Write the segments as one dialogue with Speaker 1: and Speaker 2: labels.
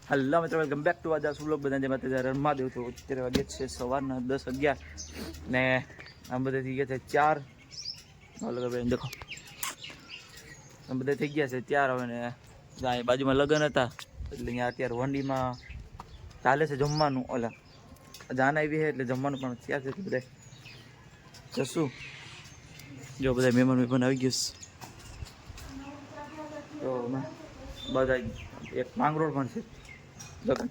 Speaker 1: Hello મિત્રો, welcome back to આજા સુબ્લોગ. બધા જેમાં ત્યારે રમવા દેવું તો અત્યારે વાગે છે સવારના 10:11 ને આમ બધા થઈ ગયા છે 4. હલો ભાઈ દેખો, આમ બધા થઈ ગયા છે 4 હવે. ને અહીંયા બાજુમાં લગ્ન હતા એટલે અહીંયા અત્યારે વંડીમાં ચાલે છે જમવાનું. ઓલા જાન આવી છે એટલે જમવાનું પણ ત્યાં છે બધા જશું. જો બધા મહેમાન આવી ગયું તો બધા એક માંગરોળ પણ છે લગ્ન,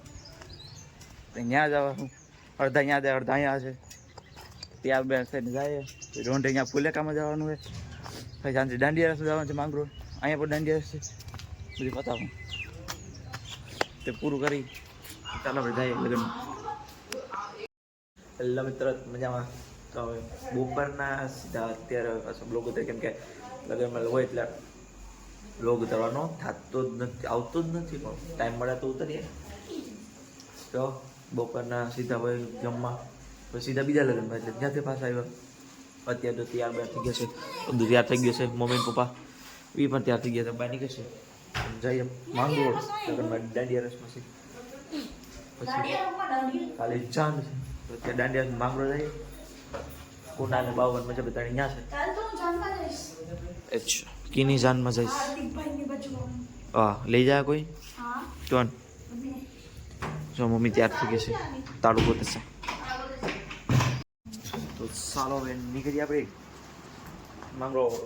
Speaker 1: ત્યાં જવાનું. અડધા ત્યાં જાય, અડધા અહીંયા છે. ત્યાં બે થઈને જાય રોંઢે અહીંયા ફુલેકામાં જવાનું હોય. પછી સાંજે દાંડિયા રસ જવાનું છે માંગરોળ. અહીંયા પણ દાંડિયા રસ છે. બધી પતાવું તે પૂરું કરી ચાલો આપણે જઈએ લગ્નમાં. પહેલા મિત્ર મજામાં તો હવે બપોરના સીધા અત્યારે બ્લોગ ઉતરે, કેમ કે લગ્નમાં હોય એટલે બ્લોગ ઉતારવાનો થતો જ નથી, આવતો જ નથી. પણ ટાઈમ મળે તો ઉતરીએ. તો બપોરના સીધા હોય જમવા, પછી સીધા બીજા લગ્નમાં એટલે ત્યાંથી પાછા આવ્યા. અત્યારે તો તૈયાર બાર થઈ ગયા છે, બધું તૈયાર થઈ ગયું છે. મમ્મી પપ્પા એ પણ તૈયાર થઈ ગયા છે. બહાર નીકળશે જઈએ માંગરોળ લગ્નમાં દાંડિયા રસમાં છે. પછી ખાલી ચાંદ છે તો ત્યાં દાંડિયા માંગરોળ જઈએ. કુંડા ને 52 મજા બધા અહીંયા છે. અચ્છા, કીની જાનમાં જઈશ? હા, લઈ જાય કોઈ કોણ? જો મમ્મી તૈયાર થઈ ગઈ છે, તાળું પોતે છે. તો ચાલો હવે નીકળીએ આપણે માંગરોળ.